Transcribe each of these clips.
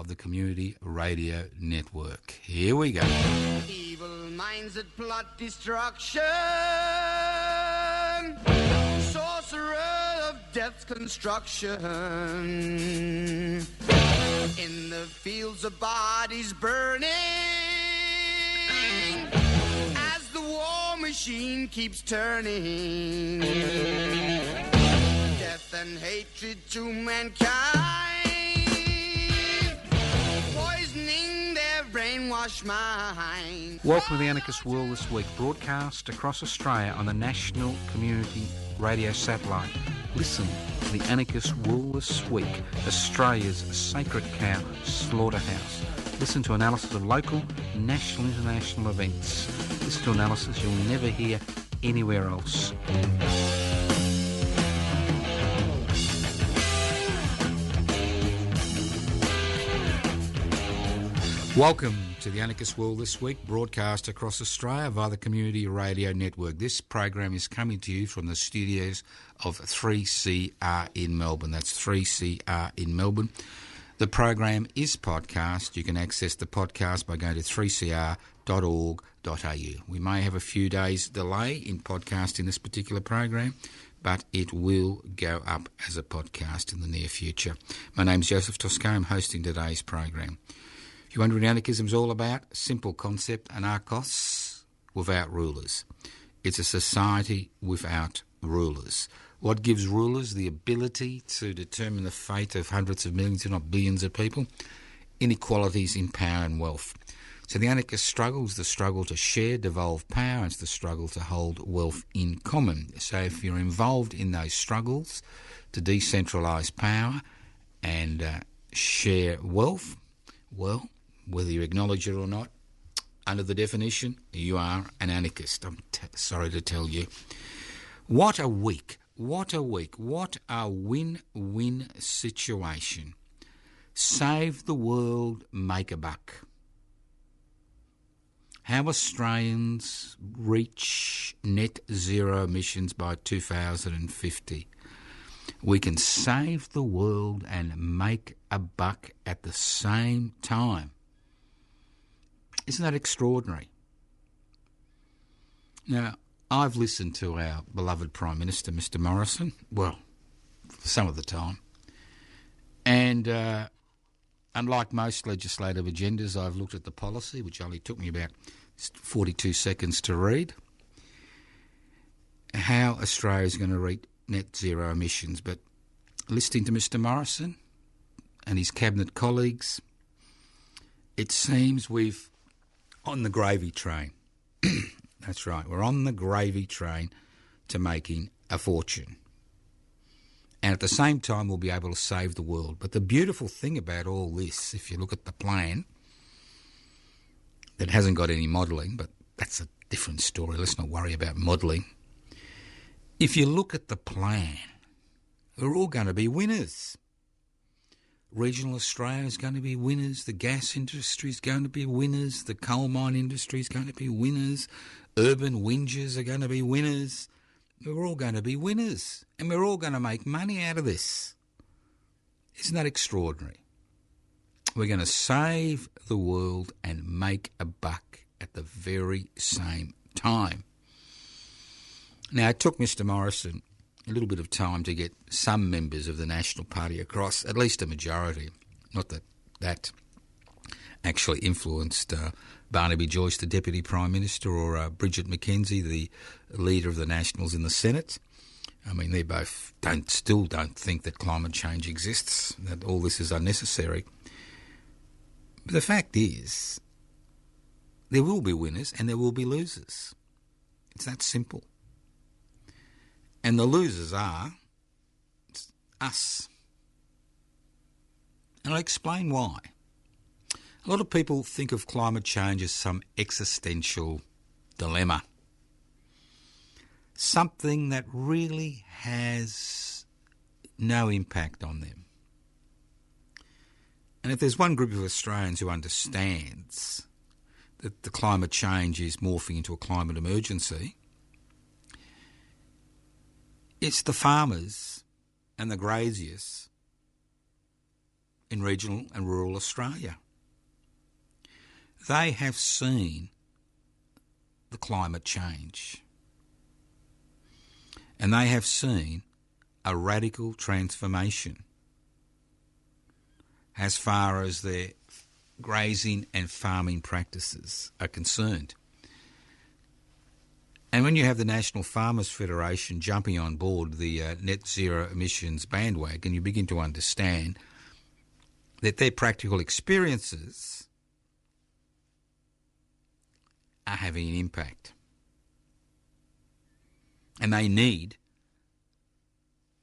of the Community Radio Network. Here we go. Evil minds that plot destruction, sorcerer of death's construction. In the fields of bodies burning, as the war machine keeps turning. Death and hatred to mankind, poisoning their brainwashed mind. Welcome to the Anarchist World This Week, broadcast across Australia on the National Community Radio Satellite. Listen to the Anarchist World This Week, Australia's sacred cow slaughterhouse. Listen to analysis of local, national, international events. Listen to analysis you'll never hear anywhere else. Welcome to the Anarchist World This Week, broadcast across Australia via the Community Radio Network. This program is coming to you from the studios of 3CR in Melbourne. That's 3CR in Melbourne. The program is podcast. You can access the podcast by going to 3cr.org.au. We may have a few days delay in podcasting this particular program, but it will go up as a podcast in the near future. My name's Joseph Toscano. I'm hosting today's program. If you wonder what anarchism is all about, simple concept, anarchos without rulers. It's a society without rulers. What gives rulers the ability to determine the fate of hundreds of millions, if not billions of people? Inequalities in power and wealth. So the anarchist struggle is the struggle to share, devolve power, and it's the struggle to hold wealth in common. So if you're involved in those struggles to decentralise power and share wealth, well, whether you acknowledge it or not, under the definition, you are an anarchist. I'm sorry to tell you. What a week. What a week. What a win-win situation. Save the world, make a buck. How Australians reach net zero emissions by 2050. We can save the world and make a buck at the same time. Isn't that extraordinary? Now, I've listened to our beloved Prime Minister, Mr. Morrison, well, some of the time. And unlike most legislative agendas, I've looked at the policy, which only took me about 42 seconds to read, how Australia is going to reach net zero emissions. But listening to Mr. Morrison and his cabinet colleagues, it seems we've on the gravy train. That's right, we're on the gravy train to making a fortune. And at the same time, we'll be able to save the world. But the beautiful thing about all this, if you look at the plan, that hasn't got any modelling, but that's a different story. Let's not worry about modelling. If you look at the plan, we're all going to be winners. Regional Australia is going to be winners. The gas industry is going to be winners. The coal mine industry is going to be winners. Urban whingers are going to be winners. We're all going to be winners. And we're all going to make money out of this. Isn't that extraordinary? We're going to save the world and make a buck at the very same time. Now, it took Mr. Morrison a little bit of time to get some members of the National Party across, at least a majority. Not that that actually influenced Barnaby Joyce, the Deputy Prime Minister, or Bridget McKenzie, the leader of the Nationals in the Senate. I mean, they both still don't think that climate change exists, that all this is unnecessary. But the fact is, there will be winners and there will be losers. It's that simple. And the losers are us. And I'll explain why. A lot of people think of climate change as some existential dilemma. Something that really has no impact on them. And if there's one group of Australians who understands that the climate change is morphing into a climate emergency, it's the farmers and the graziers in regional and rural Australia. They have seen the climate change, and they have seen a radical transformation as far as their grazing and farming practices are concerned. And when you have the National Farmers Federation jumping on board the net zero emissions bandwagon, you begin to understand that their practical experiences are having an impact. And they need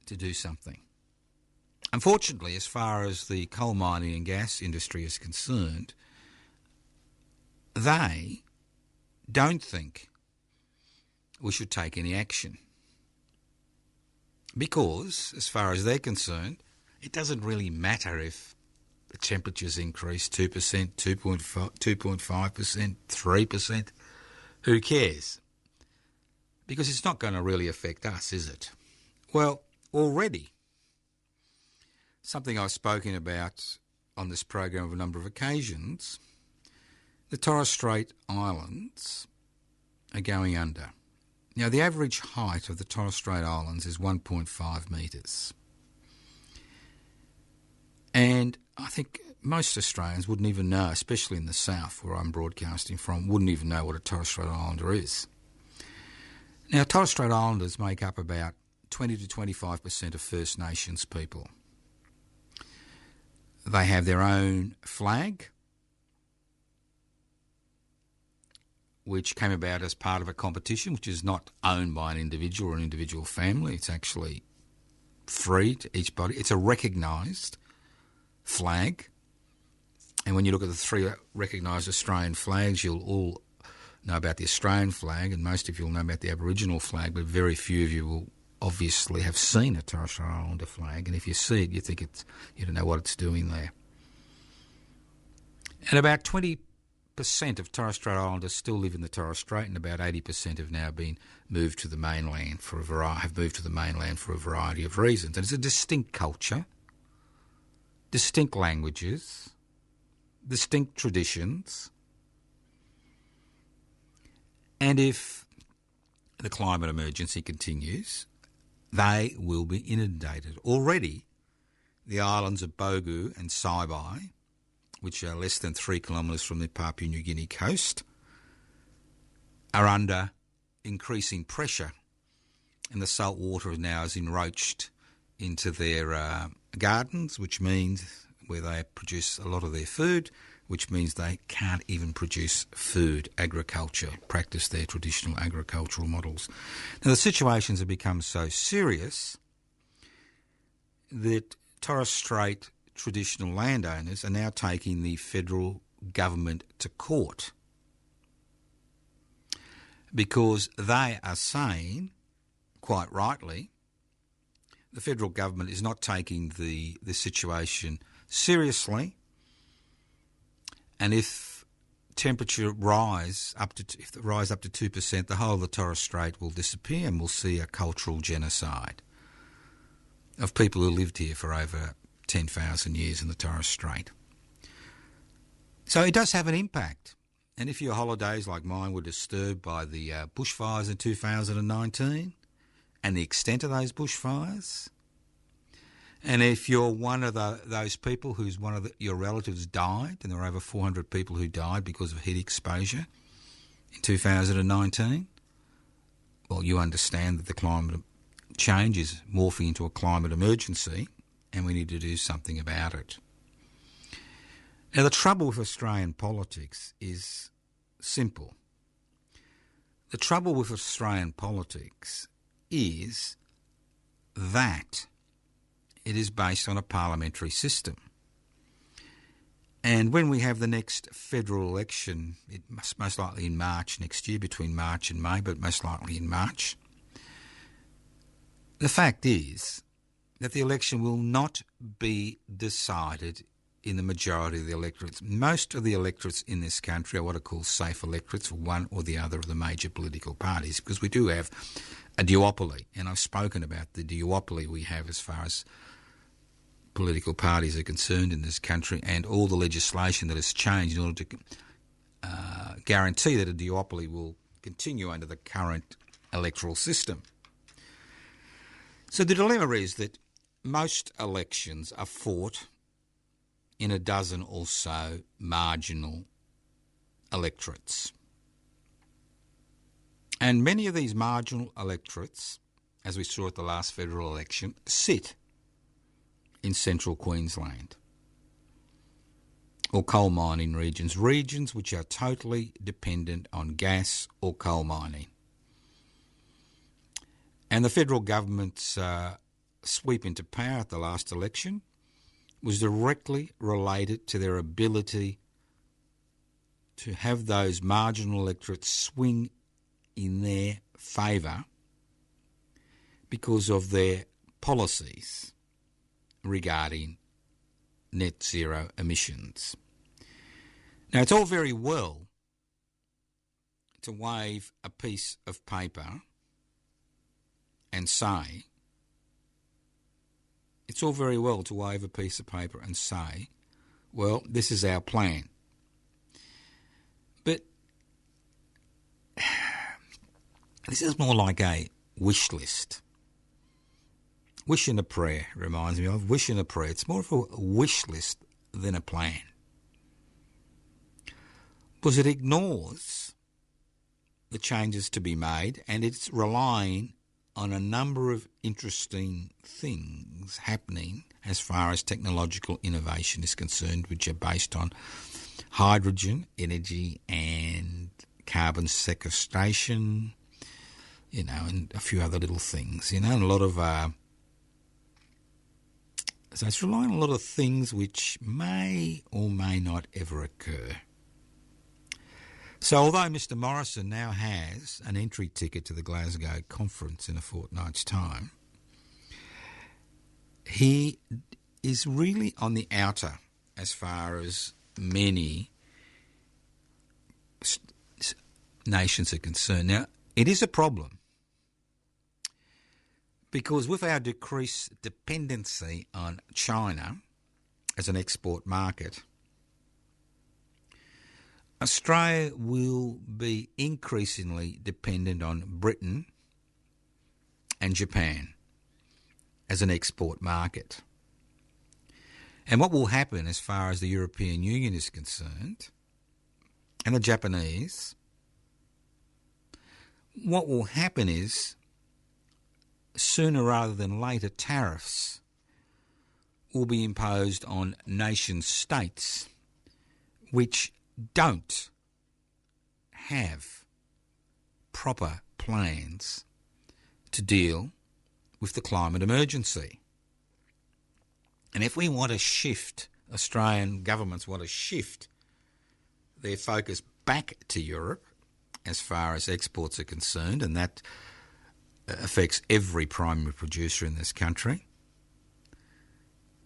to do something. Unfortunately, as far as the coal mining and gas industry is concerned, they don't think we should take any action. Because, as far as they're concerned, it doesn't really matter if the temperatures increase 2%, 2.5%, 3%. Who cares? Because it's not going to really affect us, is it? Well, already, something I've spoken about on this program on a number of occasions, the Torres Strait Islands are going under. Now, the average height of the Torres Strait Islands is 1.5 metres. And I think most Australians wouldn't even know, especially in the south where I'm broadcasting from, wouldn't even know what a Torres Strait Islander is. Now, Torres Strait Islanders make up about 20 to 25% of First Nations people. They have their own flag, which came about as part of a competition, which is not owned by an individual or an individual family. It's actually free to each body. It's a recognised flag. And when you look at the three recognised Australian flags, you'll all know about the Australian flag, and most of you will know about the Aboriginal flag, but very few of you will obviously have seen a Torres Strait Islander flag. And if you see it, you think you don't know what it's doing there. And about 20% of Torres Strait Islanders still live in the Torres Strait, and about 80% have now been moved to the mainland for a variety of reasons. And it's a distinct culture, distinct languages, distinct traditions. And if the climate emergency continues, they will be inundated. Already, the islands of Bogu and Saibai, which are less than 3 kilometres from the Papua New Guinea coast, are under increasing pressure, and the salt water now is enroached into their gardens, which means where they produce a lot of their food, which means they can't even produce food, agriculture, practice their traditional agricultural models. Now, the situations have become so serious that Torres Strait traditional landowners are now taking the federal government to court because they are saying, quite rightly, the federal government is not taking the situation seriously, and if temperature rise up to 2%, the whole of the Torres Strait will disappear, and we'll see a cultural genocide of people who lived here for over 10,000 years in the Torres Strait. So it does have an impact. And if your holidays like mine were disturbed by the bushfires in 2019 and the extent of those bushfires, and if you're one of those people whose your relatives died, and there were over 400 people who died because of heat exposure in 2019, well, you understand that the climate change is morphing into a climate emergency, and we need to do something about it. Now, the trouble with Australian politics is simple. The trouble with Australian politics is that it is based on a parliamentary system. And when we have the next federal election, it must most likely in March next year, between March and May, but most likely in March, the fact is that the election will not be decided in the majority of the electorates. Most of the electorates in this country are what are called safe electorates for one or the other of the major political parties, because we do have a duopoly, and I've spoken about the duopoly we have as far as political parties are concerned in this country, and all the legislation that has changed in order to guarantee that a duopoly will continue under the current electoral system. So the dilemma is that most elections are fought in a dozen or so marginal electorates. And many of these marginal electorates, as we saw at the last federal election, sit in central Queensland or coal mining regions which are totally dependent on gas or coal mining. And the federal government's sweep into power at the last election was directly related to their ability to have those marginal electorates swing in their favour because of their policies regarding net zero emissions. Now, it's all very well to wave a piece of paper and say, well, this is our plan. But this is more like a wish list. Wish and a prayer reminds me of wish and a prayer. It's more of a wish list than a plan, because it ignores the changes to be made, and it's relying on a number of interesting things happening as far as technological innovation is concerned, which are based on hydrogen energy and carbon sequestration, and a few other little things, and a lot of so it's relying on a lot of things which may or may not ever occur. So although Mr Morrison now has an entry ticket to the Glasgow conference in a fortnight's time, he is really on the outer as far as many nations are concerned. Now, it is a problem, because with our decreased dependency on China as an export market, Australia will be increasingly dependent on Britain and Japan as an export market. And what will happen as far as the European Union is concerned, and the Japanese, what will happen is, sooner rather than later, tariffs will be imposed on nation states which don't have proper plans to deal with the climate emergency. And if we want to shift, Australian governments want to shift their focus back to Europe as far as exports are concerned, and that affects every primary producer in this country,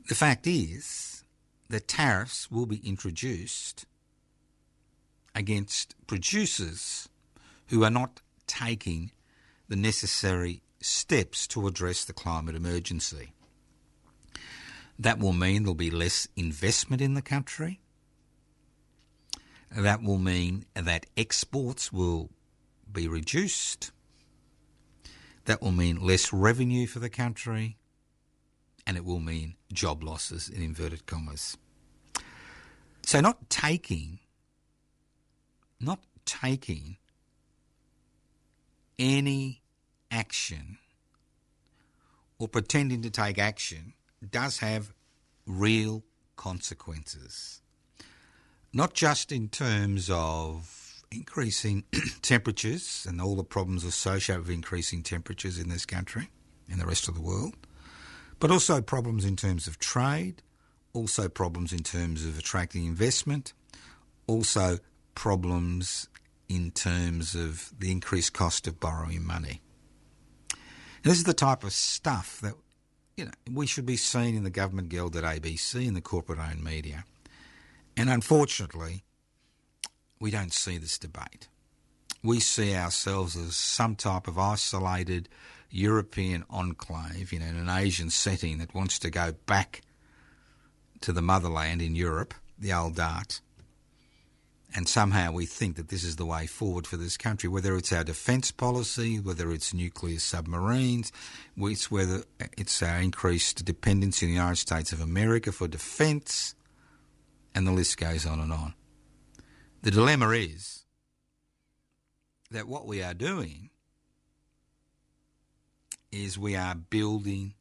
the fact is that tariffs will be introduced against producers who are not taking the necessary steps to address the climate emergency. That will mean there'll be less investment in the country. That will mean that exports will be reduced. That will mean less revenue for the country, and it will mean job losses, in inverted commas. So not taking any action or pretending to take action does have real consequences, not just in terms of increasing temperatures and all the problems associated with increasing temperatures in this country and the rest of the world, but also problems in terms of trade, also problems in terms of attracting investment, also problems in terms of the increased cost of borrowing money. And this is the type of stuff that we should be seeing in the government guild at ABC and the corporate-owned media. And unfortunately, we don't see this debate. We see ourselves as some type of isolated European enclave, in an Asian setting that wants to go back to the motherland in Europe, the old dart, and somehow we think that this is the way forward for this country, whether it's our defence policy, whether it's nuclear submarines, whether it's our increased dependency in the United States of America for defence, and the list goes on and on. The dilemma is that what we are doing is we are building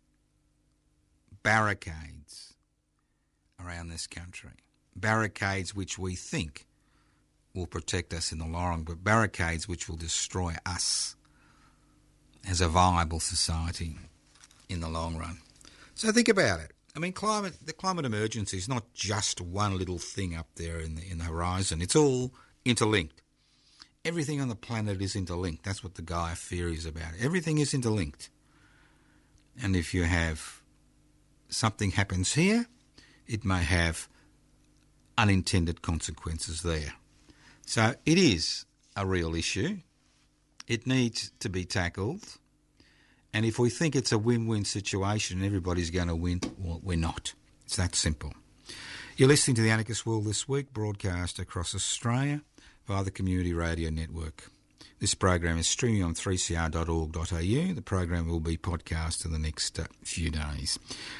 barricades around this country. Barricades which we think will protect us in the long run, but barricades which will destroy us as a viable society in the long run. So think about it. I mean, the climate emergency is not just one little thing up there in the horizon. It's all interlinked. Everything on the planet is interlinked. That's what the Gaia theory is about. Everything is interlinked. And if you have something happens here, it may have unintended consequences there. So it is a real issue. It needs to be tackled. And if we think it's a win-win situation and everybody's going to win, well, we're not. It's that simple. You're listening to The Anarchist World This Week, broadcast across Australia via the Community Radio Network. This program is streaming on 3cr.org.au. The program will be podcast in the next few days.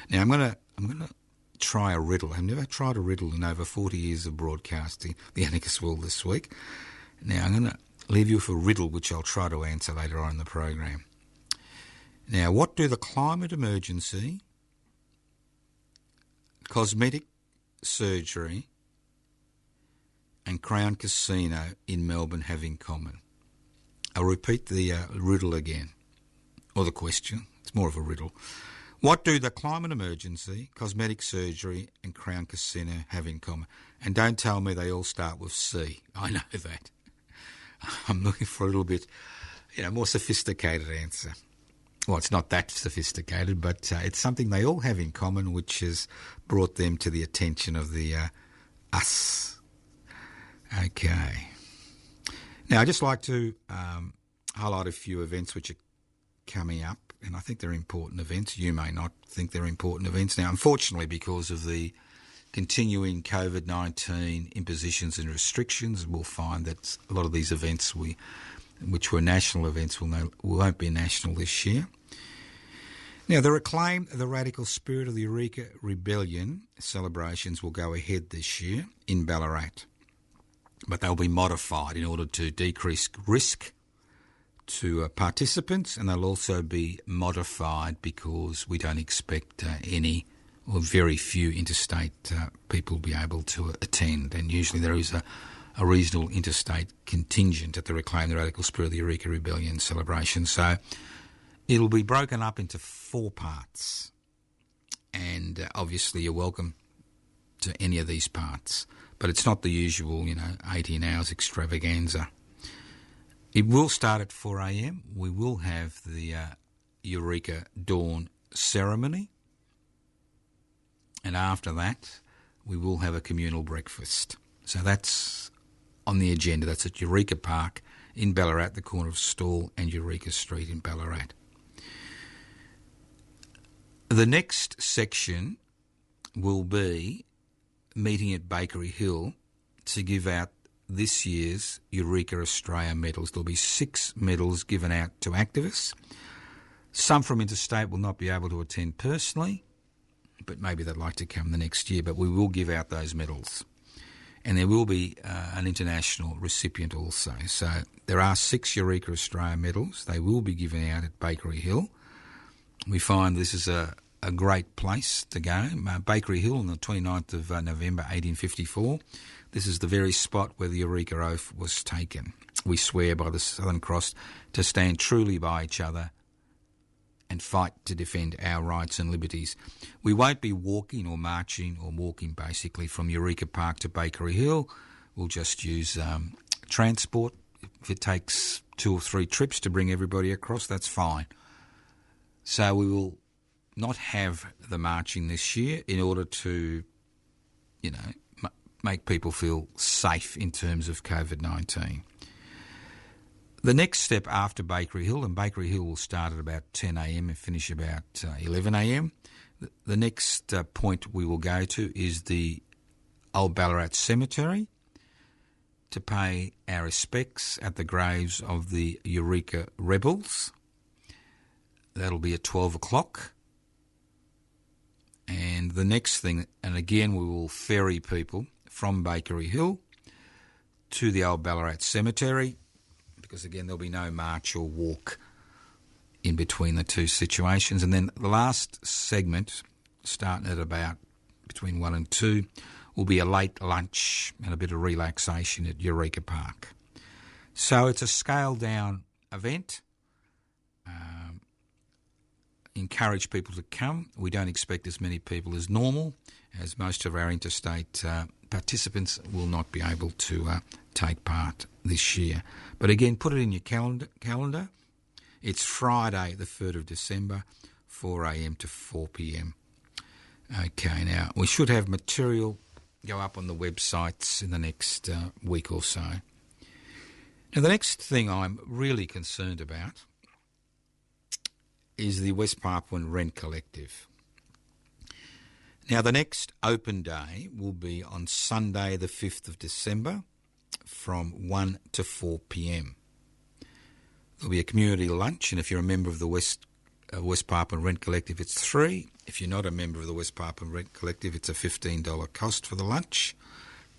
Now, I'm going to try a riddle. I've never tried a riddle in over 40 years of broadcasting The Anarchist World This Week. Now, I'm going to leave you with a riddle which I'll try to answer later on in the program. Now, what do the climate emergency, cosmetic surgery and Crown Casino in Melbourne have in common? I'll repeat the riddle again, or the question. It's more of a riddle. What do the climate emergency, cosmetic surgery and Crown Casino have in common? And don't tell me they all start with C. I know that. I'm looking for a little bit, more sophisticated answer. Well, it's not that sophisticated, but it's something they all have in common, which has brought them to the attention of the us. Okay. Now, I'd just like to highlight a few events which are coming up, and I think they're important events. You may not think they're important events. Now, unfortunately, because of the continuing COVID-19 impositions and restrictions, we'll find that a lot of these events, which were national events, won't be national this year. Now, the Reclaim the Radical Spirit of the Eureka Rebellion celebrations will go ahead this year in Ballarat, but they'll be modified in order to decrease risk to participants, and they'll also be modified because we don't expect any or very few interstate people be able to attend, and usually there is a reasonable interstate contingent at the Reclaim the Radical Spirit of the Eureka Rebellion celebration. So it'll be broken up into 4 parts, and obviously you're welcome to any of these parts, but it's not the usual, 18 hours extravaganza. It will start at 4 a.m. We will have the Eureka Dawn ceremony, and after that we will have a communal breakfast. So that's on the agenda. That's at Eureka Park in Ballarat, the corner of Stawell and Eureka Street in Ballarat. The next section will be meeting at Bakery Hill to give out this year's Eureka Australia medals. There'll be 6 medals given out to activists. Some from interstate will not be able to attend personally, but maybe they'd like to come the next year. But we will give out those medals. And there will be an international recipient also. So there are 6 Eureka Australia medals. They will be given out at Bakery Hill. We find this is a great place to go. Bakery Hill on the 29th of November 1854. This is the very spot where the Eureka Oath was taken. We swear by the Southern Cross to stand truly by each other and fight to defend our rights and liberties. We won't be walking or marching or walking basically from Eureka Park to Bakery Hill. We'll just use transport. If it takes 2 or 3 trips to bring everybody across, that's fine. So we will not have the marching this year in order to, make people feel safe in terms of COVID-19. The next step after Bakery Hill, and Bakery Hill will start at about 10 a.m. and finish about 11 a.m, The next point we will go to is the Old Ballarat Cemetery to pay our respects at the graves of the Eureka rebels. That'll be at 12 o'clock. And the next thing, and again we will ferry people from Bakery Hill to the Old Ballarat Cemetery, because again there'll be no march or walk in between the two situations. And then the last segment, starting at about between 1 and 2, will be a late lunch and a bit of relaxation at Eureka Park. So it's a scaled-down event. Encourage people to come. We don't expect as many people as normal, as most of our interstate participants will not be able to take part this year. But again, put it in your calendar. It's Friday, the 3rd of December, 4 a.m. to 4 p.m. Okay, now, we should have material go up on the websites in the next week or so. Now, the next thing I'm really concerned about is the West Papuan Rent Collective. Now, the next open day will be on Sunday, the 5th of December, from 1 to 4 p.m. There'll be a community lunch, and if you're a member of the West Papuan Rent Collective, it's $3. If you're not a member of the West Papuan Rent Collective, it's a $15 cost for the lunch.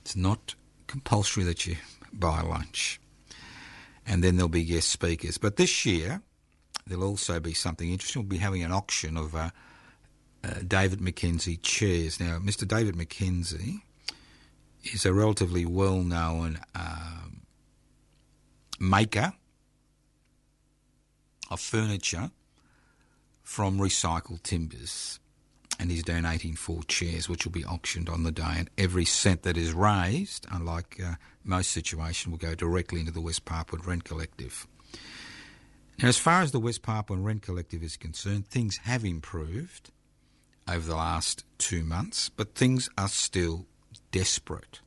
It's not compulsory that you buy lunch. And then there'll be guest speakers. But this year, there'll also be something interesting. We'll be having an auction of David McKenzie chairs. Now, Mr. David McKenzie is a relatively well-known maker of furniture from recycled timbers, and he's donating 4 chairs which will be auctioned on the day, and every cent that is raised, unlike most situations, will go directly into the West Papuan Rent Collective. Now, as far as the West Papuan Rent Collective is concerned, things have improved over the last 2 months, but things are still desperate.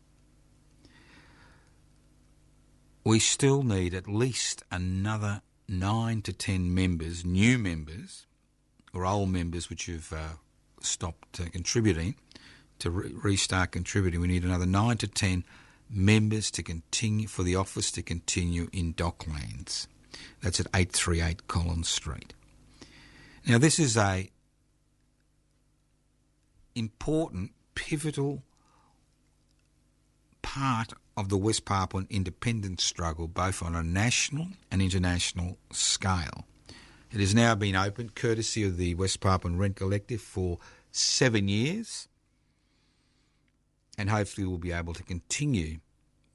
We still need at least another 9 to 10 members, new members, or old members which have stopped contributing, to restart contributing. We need another 9 to 10 members to continue, for the office to continue in Docklands. That's at 838 Collins Street. Now, this is a important, pivotal part of the West Papuan independence struggle, both on a national and international scale. It has now been open, courtesy of the West Papuan Rent Collective, for 7 years, and hopefully we'll be able to continue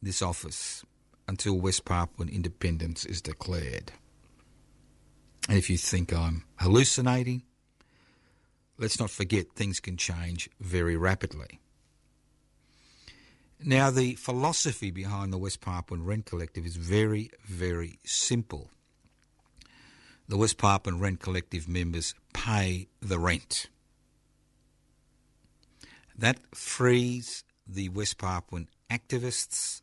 this office until West Papuan independence is declared. And if you think I'm hallucinating, let's not forget things can change very rapidly. Now, the philosophy behind the West Papuan Rent Collective is very, very simple. The West Papuan Rent Collective members pay the rent. That frees the West Papuan activists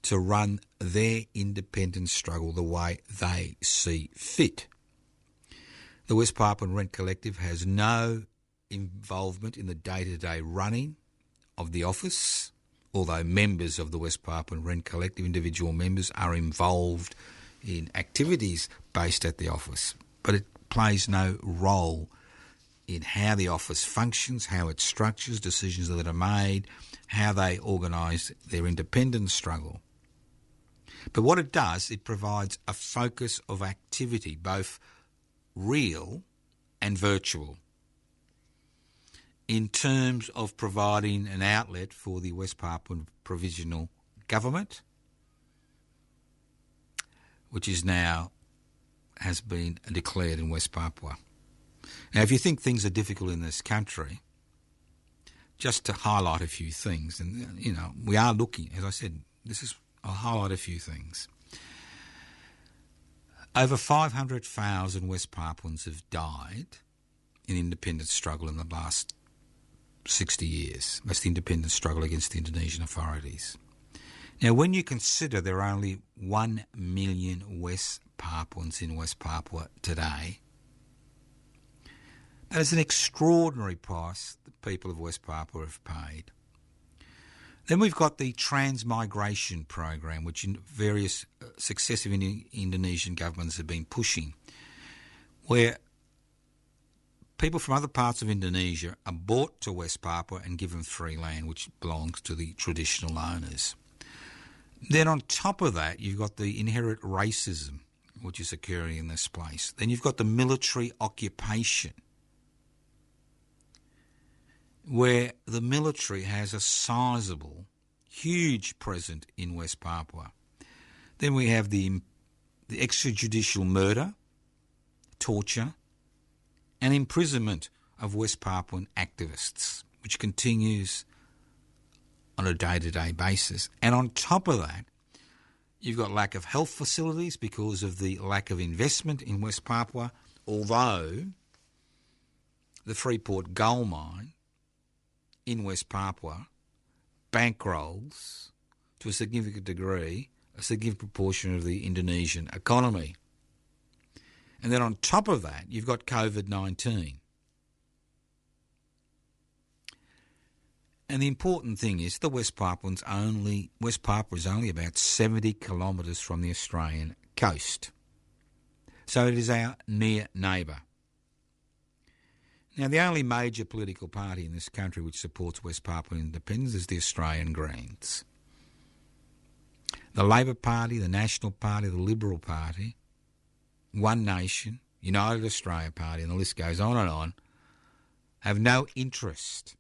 to run their independence struggle the way they see fit. The West Papuan Rent Collective has no involvement in the day-to-day running of the office, although members of the West Papuan Rent Collective, individual members, are involved in activities based at the office. But it plays no role in how the office functions, how it structures, decisions that are made, how they organise their independence struggle. But what it does, it provides a focus of activity, both real and virtual, in terms of providing an outlet for the West Papuan Provisional Government, which is now has been declared in West Papua. Now, if you think things are difficult in this country, just to highlight a few things, and we are looking, as I said, I'll highlight a few things. Over 500,000 West Papuans have died in independence struggle in the last 60 years. That's the independence struggle against the Indonesian authorities. Now, when you consider there are only 1 million West Papuans in West Papua today, That is an extraordinary price the people of West Papua have paid. Then we've got the transmigration program, which various successive Indonesian governments have been pushing, where people from other parts of Indonesia are brought to West Papua and given free land, which belongs to the traditional owners. Then on top of that, you've got the inherent racism which is occurring in this place. Then you've got the military occupation, where the military has a sizable, huge presence in West Papua. Then we have the extrajudicial murder, torture, and imprisonment of West Papuan activists, which continues on a day-to-day basis. And on top of that, you've got lack of health facilities because of the lack of investment in West Papua, although the Freeport gold mine in West Papua bankrolls, to a significant degree, a significant proportion of the Indonesian economy. And then on top of that, you've got COVID-19. And the important thing is West Papua is only about 70 kilometres from the Australian coast. So it is our near neighbour. Now, the only major political party in this country which supports West Papuan independence is the Australian Greens. The Labor Party, the National Party, the Liberal Party, One Nation, United Australia Party, and the list goes on, have no interest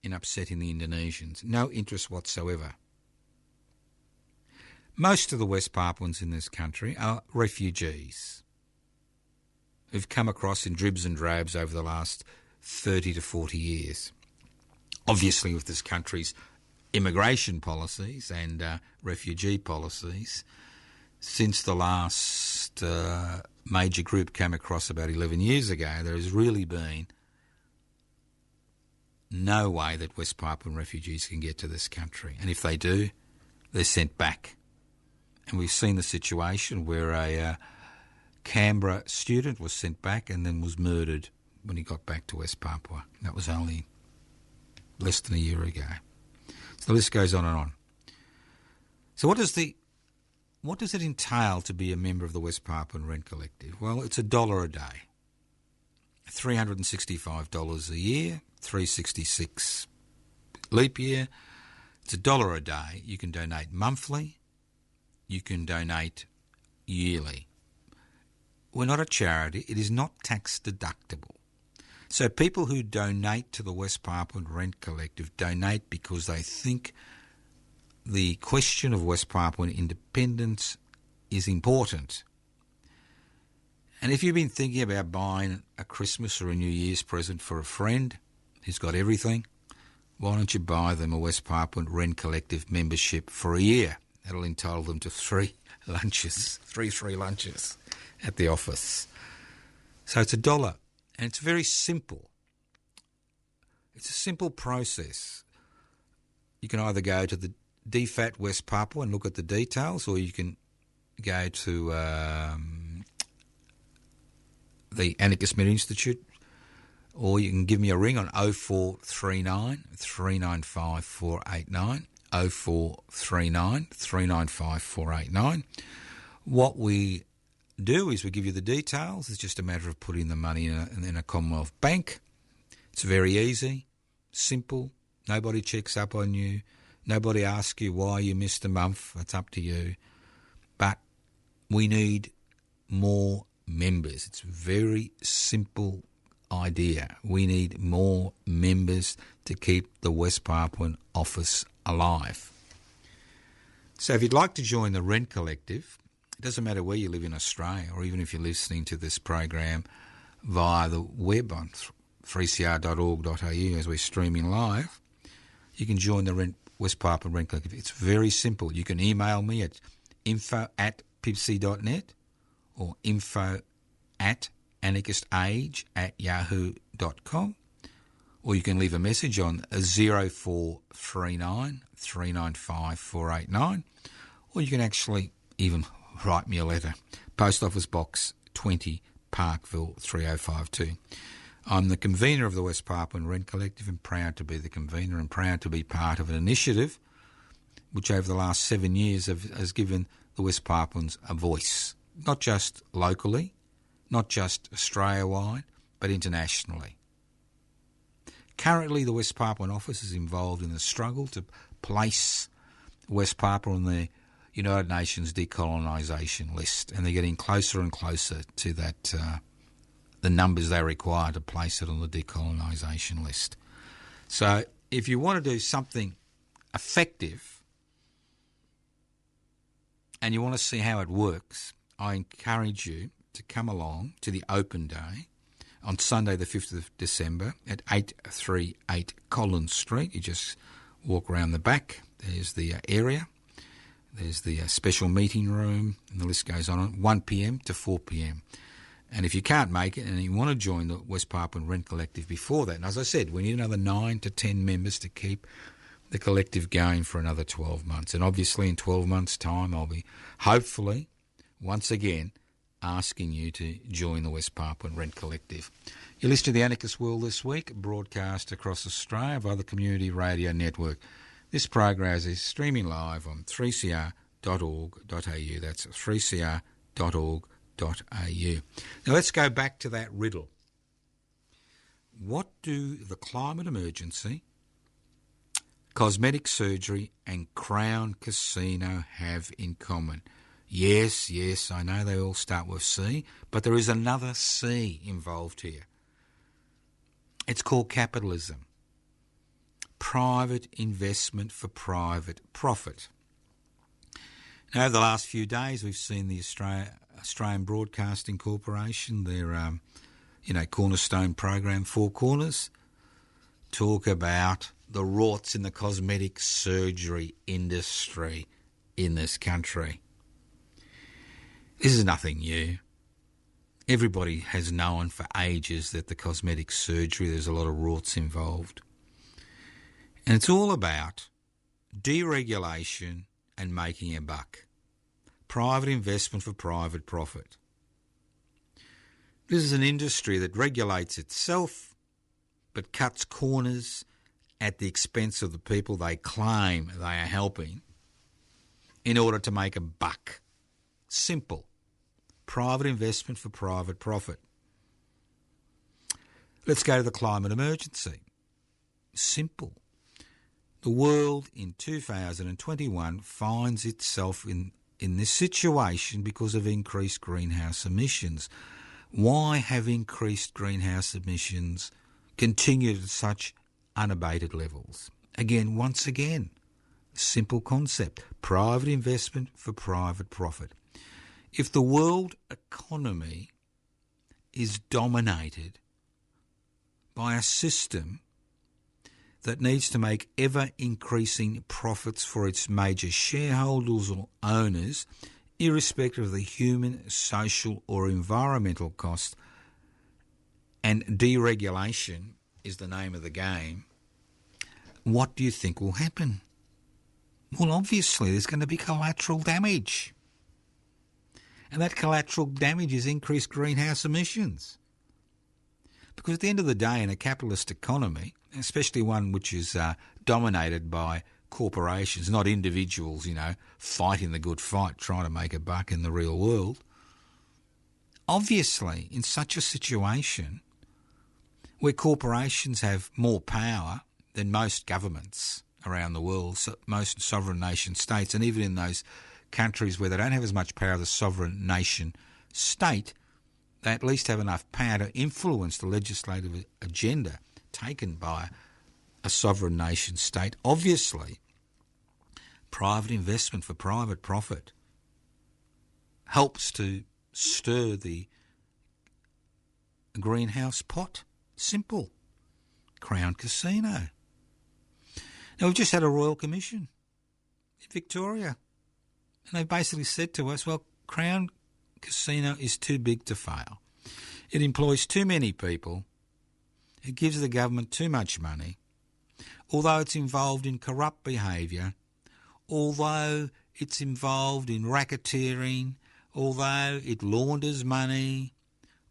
in upsetting the Indonesians. No interest whatsoever. Most of the West Papuans in this country are refugees who've come across in dribs and drabs over the last 30 to 40 years. Obviously, with this country's immigration policies and refugee policies, since the last major group came across about 11 years ago, there has really been no way that West Papuan refugees can get to this country. And if they do, they're sent back. And we've seen the situation where a Canberra student was sent back and then was murdered when he got back to West Papua. That was only less than a year ago. So the list goes on and on. So what does it entail to be a member of the West Papuan Rent Collective? Well, it's $1 a day, $365 a year, $366 leap year. It's $1 a day. You can donate monthly. You can donate yearly. We're not a charity. It is not tax deductible. So people who donate to the West Papuan Rent Collective donate because they think the question of West Papuan independence is important. And if you've been thinking about buying a Christmas or a New Year's present for a friend who's got everything, why don't you buy them a West Papuan Rent Collective membership for a year? That'll entitle them to three free lunches at the office. So it's $1, and it's very simple. It's a simple process. You can either go to the DFAT West Papua and look at the details, or you can go to the Anarchist Media Institute, or you can give me a ring on 0439 395 489, 0439 395 489. What we do is we give you the details. It's just a matter of putting the money in a Commonwealth bank. It's very easy, simple. Nobody checks up on you. Nobody asks you why you missed a month. It's up to you. But we need more members. It's a very simple idea. We need more members to keep the West Papuan office alive. So if you'd like to join the Rent Collective, it doesn't matter where you live in Australia, or even if you're listening to this program via the web on 3cr.org.au as we're streaming live, you can join the West Papuan Rent Collective. It's very simple. You can email me at info@pibci.net or info@anarchistage@yahoo.com, or you can leave a message on 0439 395 489, or you can actually even write me a letter. Post Office Box 20, Parkville 3052. I'm the convener of the West Papuan Rent Collective and proud to be the convener and proud to be part of an initiative which over the last 7 years has given the West Papuans a voice, not just locally, not just Australia-wide, but internationally. Currently, the West Papuan office is involved in the struggle to place West Papua on the United Nations decolonisation list, and they're getting closer and closer to that, the numbers they require to place it on the decolonisation list. So if you want to do something effective and you want to see how it works, I encourage you to come along to the open day on Sunday the 5th of December at 838 Collins Street. You just walk around the back. There's the area. There's the special meeting room, and the list goes on 1 p.m. to 4 p.m. And if you can't make it and you want to join the West Papuan Rent Collective before that, and as I said, we need another 9 to 10 members to keep the collective going for another 12 months. And obviously in 12 months' time, I'll be hopefully once again asking you to join the West Papuan Rent Collective. You're listening to The Anarchist World This Week, broadcast across Australia via the Community Radio Network. This program is streaming live on 3cr.org.au. That's 3cr.org.au. Now let's go back to that riddle. What do the climate emergency, cosmetic surgery and Crown Casino have in common? Yes, I know they all start with C, but there is another C involved here. It's called capitalism. Private investment for private profit. Now, over the last few days, we've seen the Australian Broadcasting Corporation, their cornerstone program, Four Corners, talk about the rorts in the cosmetic surgery industry in this country. This is nothing new. Everybody has known for ages that the cosmetic surgery, there's a lot of rorts involved. And it's all about deregulation and making a buck. Private investment for private profit. This is an industry that regulates itself but cuts corners at the expense of the people they claim they are helping in order to make a buck. Simple. Private investment for private profit. Let's go to the climate emergency. Simple. The world in 2021 finds itself in this situation because of increased greenhouse emissions. Why have increased greenhouse emissions continued at such unabated levels? Once again, simple concept. Private investment for private profit. If the world economy is dominated by a system that needs to make ever-increasing profits for its major shareholders or owners, irrespective of the human, social or environmental cost, and deregulation is the name of the game, what do you think will happen? Well, obviously there's going to be collateral damage. And that collateral damage is increased greenhouse emissions. Because at the end of the day, in a capitalist economy, especially one which is dominated by corporations, not individuals, fighting the good fight, trying to make a buck in the real world, obviously in such a situation where corporations have more power than most governments around the world, most sovereign nation states, and even in those countries where they don't have as much power as a sovereign nation state, they at least have enough power to influence the legislative agenda taken by a sovereign nation state. Obviously, private investment for private profit helps to stir the greenhouse pot. Simple. Crown Casino. Now, we've just had a Royal Commission in Victoria. And they basically said to us, well, Crown Casino is too big to fail. It employs too many people. It gives the government too much money. Although it's involved in corrupt behaviour, although it's involved in racketeering, although it launders money,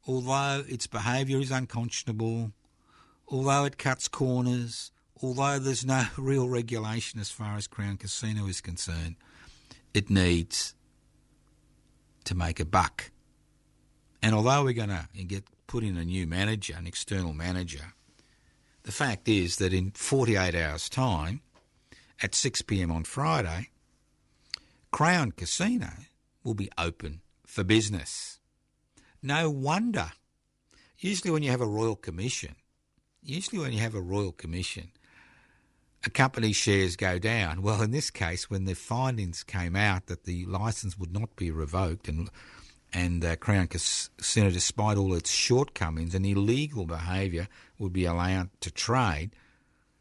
although its behaviour is unconscionable, although it cuts corners, although there's no real regulation as far as Crown Casino is concerned, it needs to make a buck. And although we're going to put in a new manager, an external manager, the fact is that in 48 hours' time, at 6 p.m. on Friday, Crown Casino will be open for business. No wonder. Usually when you have a royal commission, a company's shares go down. Well, in this case, when the findings came out that the licence would not be revoked and Crown Casino, despite all its shortcomings and illegal behaviour, would be allowed to trade,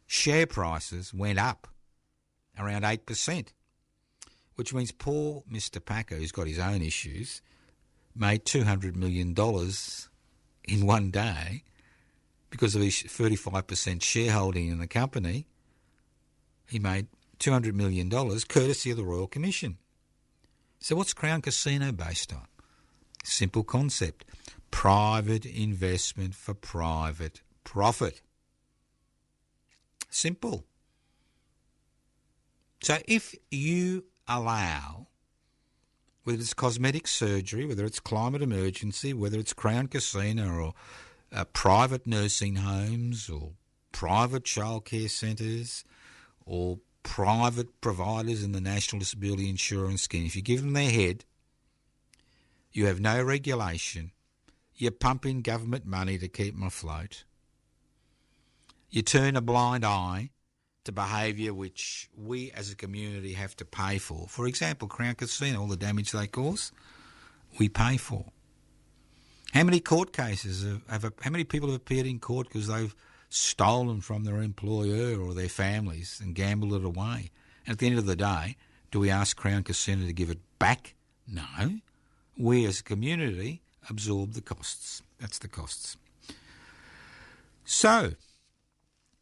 share prices went up around 8%, which means poor Mr Packer, who's got his own issues, made $200 million in one day because of his 35% shareholding in the company. He made $200 million courtesy of the Royal Commission. So what's Crown Casino based on? Simple concept. Private investment for private profit. Simple. So if you allow, whether it's cosmetic surgery, whether it's climate emergency, whether it's Crown Casino or private nursing homes or private childcare centres or private providers in the National Disability Insurance Scheme, if you give them their head, you have no regulation, you pump in government money to keep them afloat, you turn a blind eye to behaviour which we as a community have to pay for. For example, Crown Casino, all the damage they cause, we pay for. How many court cases how many people have appeared in court because they've stolen from their employer or their families and gambled it away? And at the end of the day, do we ask Crown Casino to give it back? No. We as a community absorb the costs. That's the costs. So,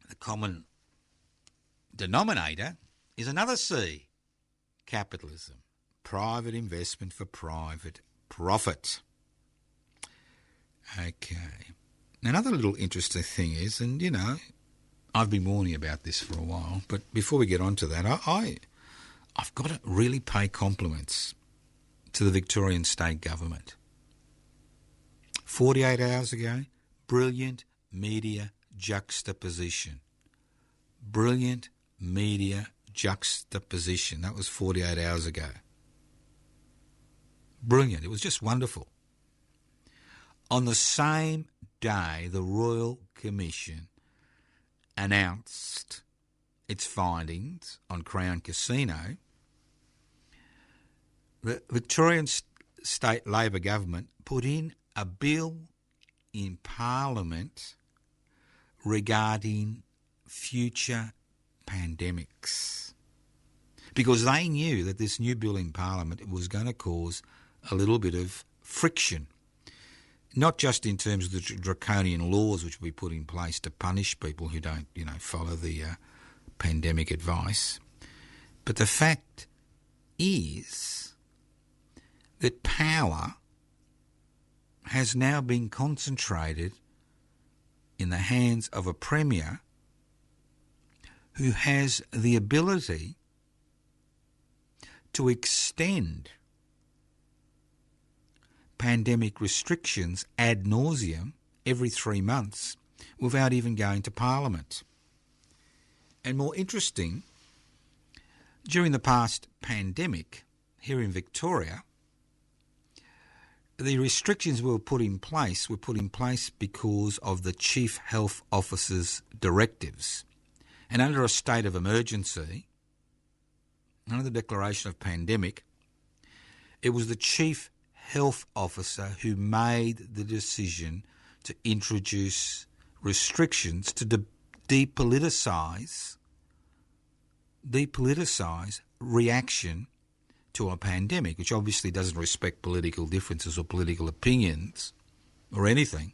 the common denominator is another C, capitalism, private investment for private profit. Okay. Another little interesting thing is, and you know, I've been warning about this for a while, but before we get on to that, I've got to really pay compliments to the Victorian state government. 48 hours ago, brilliant media juxtaposition. Brilliant media juxtaposition. That was 48 hours ago. Brilliant. It was just wonderful. On the same day, the Royal Commission announced its findings on Crown Casino, the Victorian State Labor government put in a bill in Parliament regarding future pandemics, because they knew that this new bill in Parliament was going to cause a little bit of friction, not just in terms of the draconian laws which we put in place to punish people who don't, follow the pandemic advice, but the fact is that power has now been concentrated in the hands of a premier who has the ability to extend pandemic restrictions ad nauseum every 3 months without even going to Parliament. And more interesting, during the past pandemic here in Victoria, the restrictions were put in place because of the Chief Health Officer's directives. And under a state of emergency, under the declaration of pandemic, it was the Chief Health Officer who made the decision to introduce restrictions to depoliticise reaction to a pandemic, which obviously doesn't respect political differences or political opinions or anything.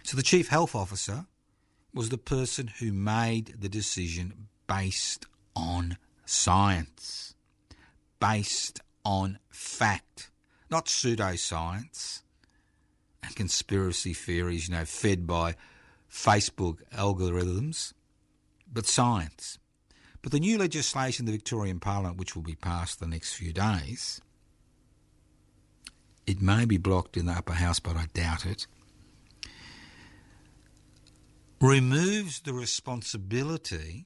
So the Chief Health Officer was the person who made the decision based on science, based on fact, not pseudoscience, and conspiracy theories, fed by Facebook algorithms, but science. But the new legislation in the Victorian Parliament, which will be passed the next few days, it may be blocked in the upper house, but I doubt it, removes the responsibility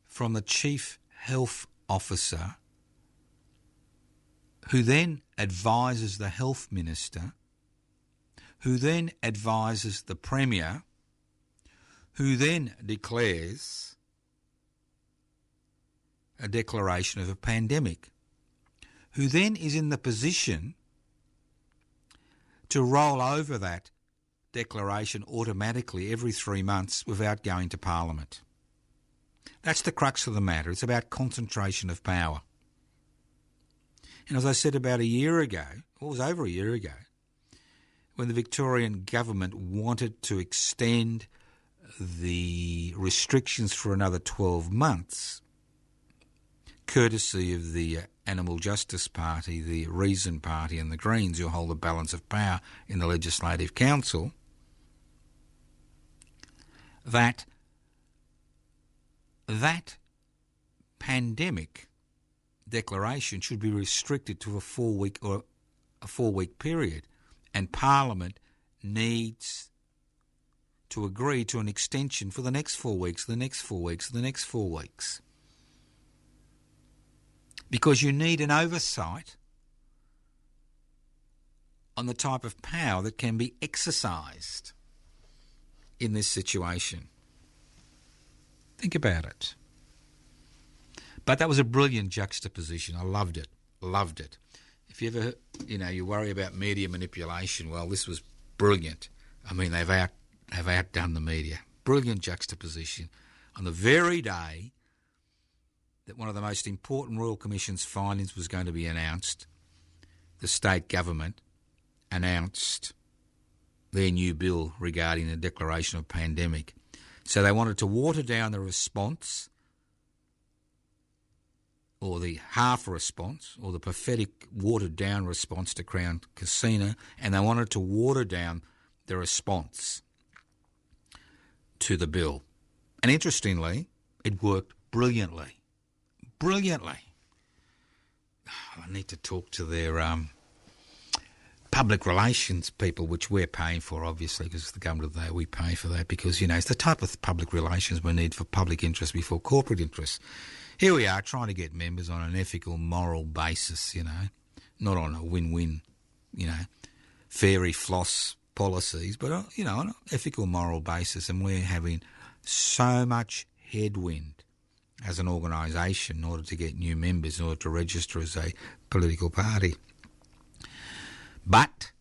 from the Chief Health Officer, who then advises the Health Minister, who then advises the Premier, who then declares a declaration of a pandemic, who then is in the position to roll over that declaration automatically every 3 months without going to Parliament. That's the crux of the matter. It's about concentration of power. And as I said about a year ago, or it was over a year ago, when the Victorian government wanted to extend the restrictions for another 12 months, courtesy of the Animal Justice Party, the Reason Party and the Greens, who hold the balance of power in the Legislative Council, that pandemic declaration should be restricted to a 4-week period, and Parliament needs to agree to an extension for the next 4 weeks, the next 4 weeks, the next 4 weeks. Because you need an oversight on the type of power that can be exercised in this situation. Think about it. But that was a brilliant juxtaposition. I loved it. Loved it. If you ever, you worry about media manipulation, well, this was brilliant. I mean, they've outdone the media. Brilliant juxtaposition. On the very day that one of the most important Royal Commission's findings was going to be announced, the state government announced their new bill regarding the declaration of pandemic. So they wanted to water down the response, or the half response, or the pathetic watered-down response to Crown Casino, and they wanted to water down the response to the bill. And interestingly, it worked brilliantly. Brilliantly. I need to talk to their public relations people, which we're paying for, obviously, because it's the government of the day, we pay for that, because, it's the type of public relations we need for public interest before corporate interest. Here we are trying to get members on an ethical, moral basis, not on a win-win, fairy floss policies, but, on an ethical, moral basis, and we're having so much headwind as an organisation in order to get new members, in order to register as a political party. But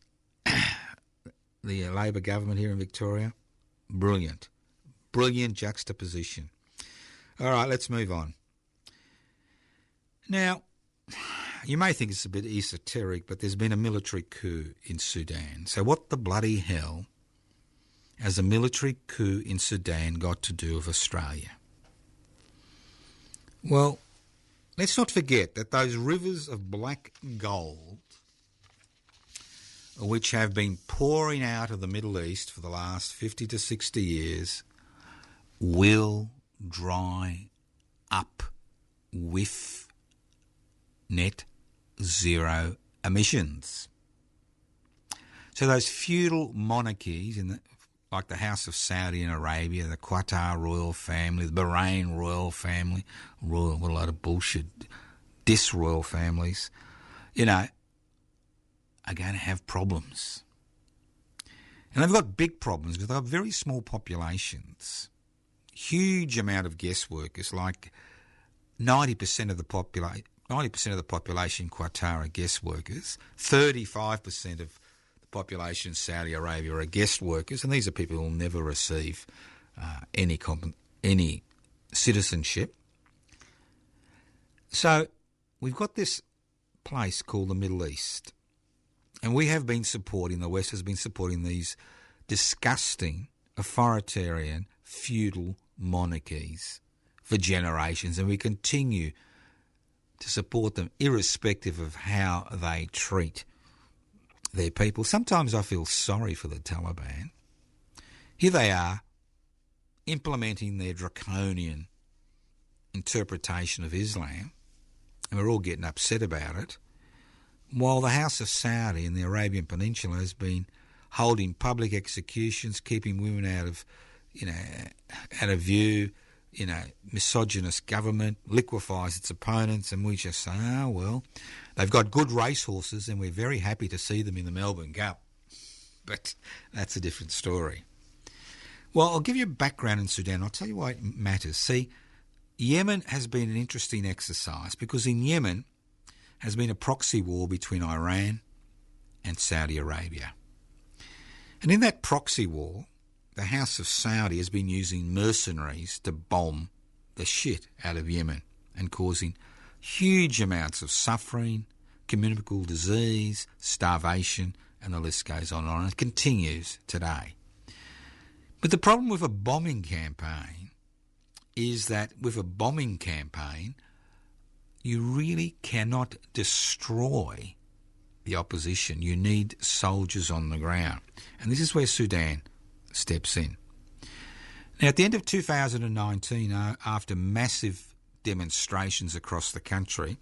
the Labor government here in Victoria, brilliant. Brilliant juxtaposition. All right, let's move on. Now, you may think it's a bit esoteric, but there's been a military coup in Sudan. So what the bloody hell has a military coup in Sudan got to do with Australia? Well, let's not forget that those rivers of black gold, which have been pouring out of the Middle East for the last 50 to 60 years, will dry up with net zero emissions. So those feudal monarchies like the House of Saudi and Arabia, the Qatar royal family, the Bahrain royal family, what a lot of bullshit, disroyal families, are going to have problems. And they've got big problems because they've got very small populations, huge amount of guest workers, like 90% of the population in Qatar are guest workers, 35% of population in Saudi Arabia are guest workers, and these are people who will never receive any citizenship. So we've got this place called the Middle East, and we have been supporting, the West has been supporting these disgusting, authoritarian, feudal monarchies for generations, and we continue to support them irrespective of how they treat their people. Sometimes I feel sorry for the Taliban. Here they are, implementing their draconian interpretation of Islam, and we're all getting upset about it, while the House of Saudi in the Arabian Peninsula has been holding public executions, keeping women out of view, misogynist government, liquefies its opponents, and we just say, oh, well, they've got good racehorses and we're very happy to see them in the Melbourne Cup. But that's a different story. Well, I'll give you a background in Sudan. I'll tell you why it matters. See, Yemen has been an interesting exercise because in Yemen has been a proxy war between Iran and Saudi Arabia. And in that proxy war, the House of Saudi has been using mercenaries to bomb the shit out of Yemen and causing huge amounts of suffering, communicable disease, starvation, and the list goes on and on. It continues today. But the problem with a bombing campaign is that with a bombing campaign, you really cannot destroy the opposition. You need soldiers on the ground. And this is where Sudan steps in. Now, at the end of 2019, after massive demonstrations across the country,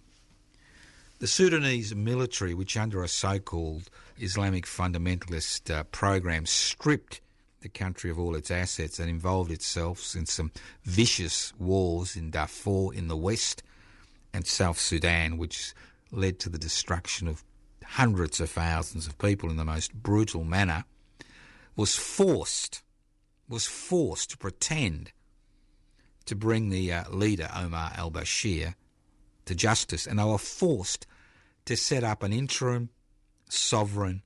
the Sudanese military, which under a so-called Islamic fundamentalist program, stripped the country of all its assets and involved itself in some vicious wars in Darfur in the west and South Sudan, which led to the destruction of hundreds of thousands of people in the most brutal manner, was forced to pretend to bring the leader, Omar al-Bashir, to justice. And they were forced to set up an interim sovereign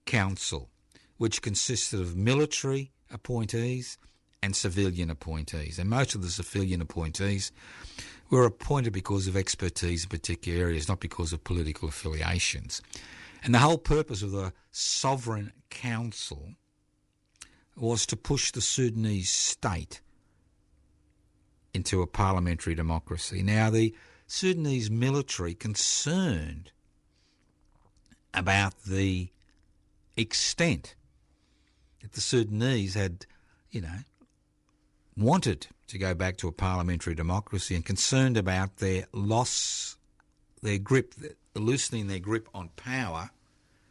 council, which consisted of military appointees and civilian appointees. And most of the civilian appointees were appointed because of expertise in particular areas, not because of political affiliations. And the whole purpose of the sovereign council was to push the Sudanese state into a parliamentary democracy. Now, the Sudanese military, concerned about the extent that the Sudanese had, wanted to go back to a parliamentary democracy and concerned about their grip, loosening their grip on power,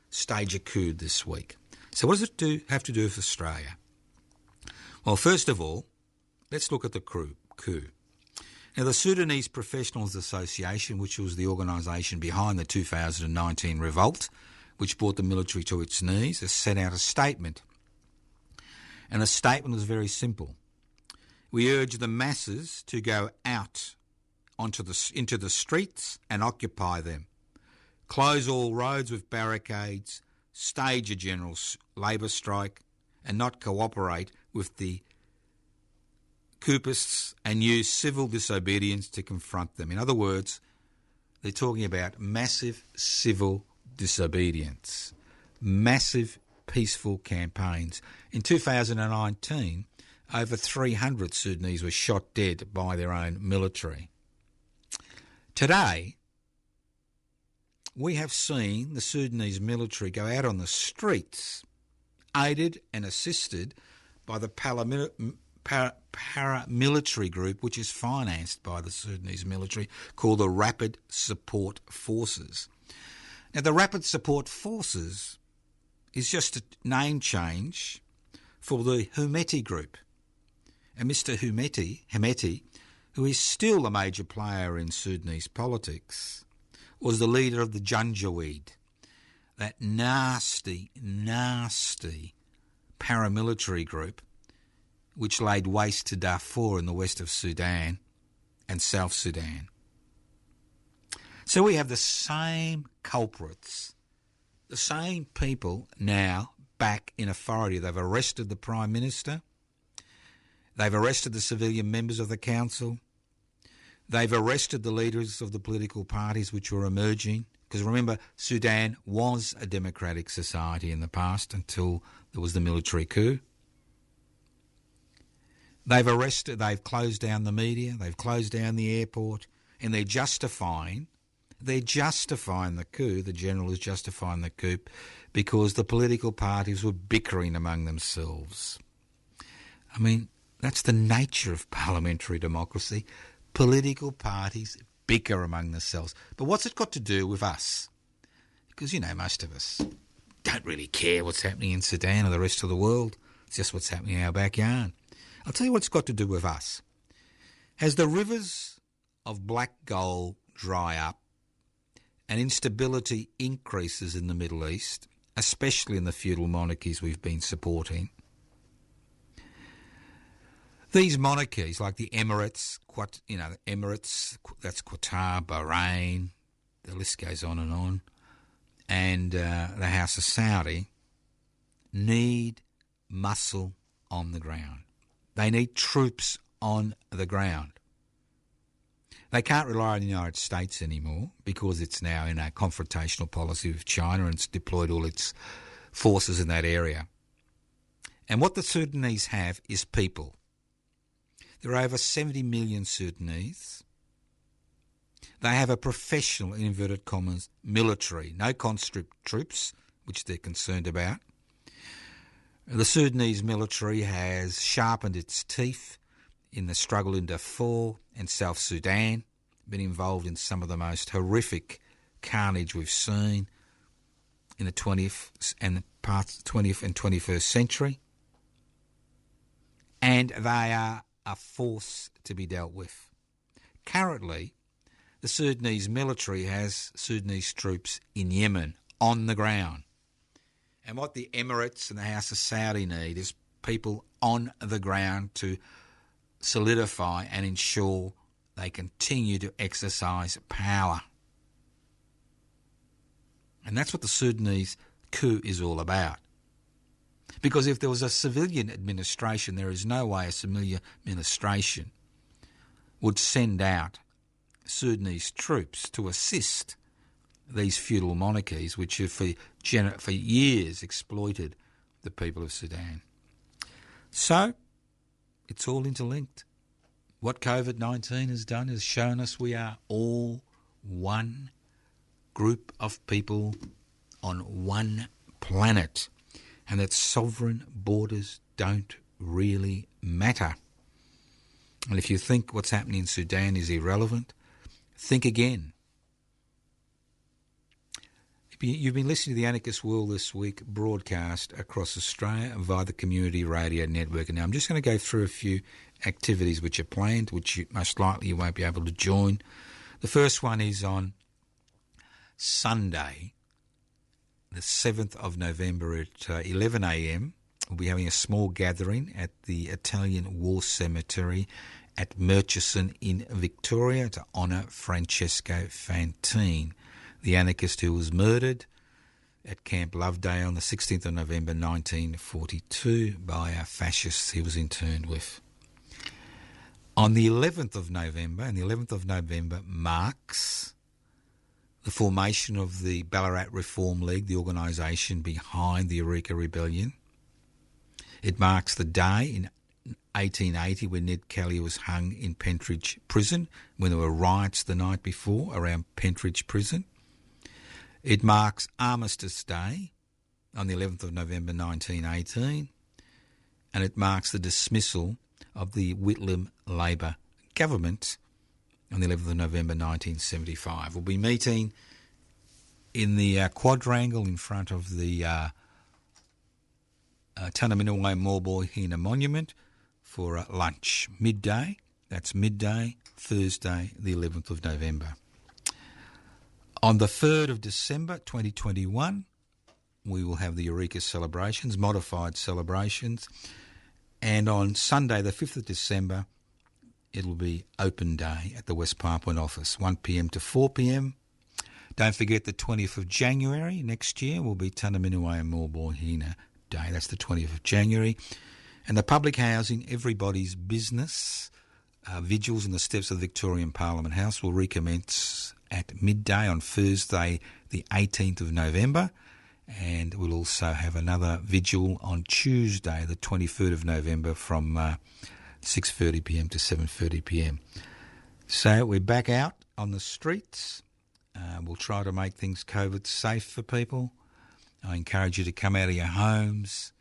stage a coup this week. So what does it have to do with Australia? Well, first of all, let's look at the coup. Now, the Sudanese Professionals Association, which was the organisation behind the 2019 revolt, which brought the military to its knees, has sent out a statement. And the statement was very simple. We urge the masses to go out into the streets and occupy them. Close all roads with barricades, stage a general labour strike, and not cooperate with the coupists and use civil disobedience to confront them. In other words, they're talking about massive civil disobedience, massive peaceful campaigns. In 2019, over 300 Sudanese were shot dead by their own military. Today, we have seen the Sudanese military go out on the streets, aided and assisted by the paramilitary group, which is financed by the Sudanese military, called the Rapid Support Forces. Now, the Rapid Support Forces is just a name change for the Hemeti group. And Mr. Hemeti, who is still a major player in Sudanese politics, was the leader of the Janjaweed, that nasty paramilitary group which laid waste to Darfur in the west of Sudan and South Sudan. So we have the same culprits, the same people now back in authority. They've arrested the Prime Minister. They've arrested the civilian members of the council. They've arrested the leaders of the political parties which were emerging. Because remember, Sudan was a democratic society in the past until there was the military coup. They've closed down the media, they've closed down the airport, and they're justifying they're justifying the coup, the general is justifying the coup, because the political parties were bickering among themselves. I mean, that's the nature of parliamentary democracy. Political parties bicker among themselves. But what's it got to do with us? Because, most of us don't really care what's happening in Sudan or the rest of the world. It's just what's happening in our backyard. I'll tell you what it's got to do with us. As the rivers of black gold dry up and instability increases in the Middle East, especially in the feudal monarchies we've been supporting, these monarchies, like the Emirates, that's Qatar, Bahrain, the list goes on, and the House of Saudi, need muscle on the ground. They need troops on the ground. They can't rely on the United States anymore because it's now in a confrontational policy with China and it's deployed all its forces in that area. And what the Sudanese have is people. There are over 70 million Sudanese. They have a professional, in inverted commas, military, no conscript troops, which they're concerned about. The Sudanese military has sharpened its teeth in the struggle in Darfur and South Sudan, been involved in some of the most horrific carnage we've seen in the 20th and 21st century. And they are a force to be dealt with. Currently, the Sudanese military has Sudanese troops in Yemen on the ground. And what the Emirates and the House of Saudi need is people on the ground to solidify and ensure they continue to exercise power. And that's what the Sudanese coup is all about. Because if there was a civilian administration, there is no way a civilian administration would send out Sudanese troops to assist these feudal monarchies which have for years exploited the people of Sudan. So, it's all interlinked. What COVID-19 has done is shown us we are all one group of people on one planet, and that sovereign borders don't really matter. And if you think what's happening in Sudan is irrelevant, think again. You've been listening to the Anarchist World This Week broadcast across Australia via the Community Radio Network. And now I'm just going to go through a few activities which are planned, which most likely you won't be able to join. The first one is on Sunday, the 7th of November at 11 a.m. We'll be having a small gathering at the Italian War Cemetery at Murchison in Victoria to honour Francesco Fantin, the anarchist who was murdered at Camp Lovedale on the 16th of November 1942 by fascists he was interned with. On the 11th of November, and the 11th of November marks the formation of the Ballarat Reform League, the organisation behind the Eureka Rebellion. It marks the day in 1880 when Ned Kelly was hung in Pentridge Prison, when there were riots the night before around Pentridge Prison. It marks Armistice Day on the 11th of November 1918, and it marks the dismissal of the Whitlam Labor government on the 11th of November 1975. We'll be meeting in the quadrangle in front of the Tanaminiwai Morboy Hina Monument for lunch, midday. That's midday, Thursday, the 11th of November. On the 3rd of December 2021, we will have the Eureka celebrations, modified celebrations. And on Sunday, the 5th of December, it'll be open day at the West Parkland office, 1 p.m. to 4 p.m. Don't forget the 20th of January next year will be Tanaminiwai Morboy Hina Day. That's the 20th of January. And the public housing, Everybody's Business, vigils in the steps of the Victorian Parliament House will recommence at midday on Thursday, the 18th of November. And we'll also have another vigil on Tuesday, the 23rd of November from 6:30 p.m. to 7:30 p.m. So we're back out on the streets We'll try to make things COVID safe for people. I encourage you to come out of your homes.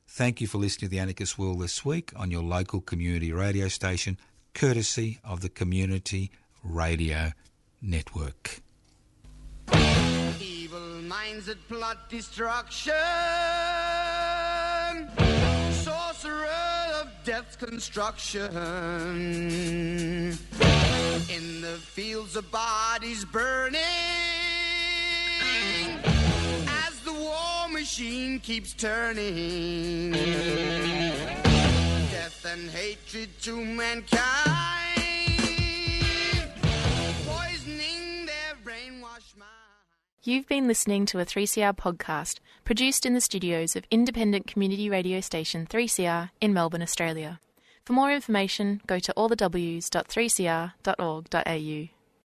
Thank you for listening to The Anarchist World this week on your local community radio station, courtesy of the Community Radio Network. Evil minds that plot destruction, sorcerer of death's construction. In the fields of bodies burning, as the war machine keeps turning. Death and hatred to mankind, poisoning their brainwashed mind. You've been listening to a 3CR podcast produced in the studios of independent community radio station 3CR in Melbourne, Australia. For more information, go to allthews.3cr.org.au.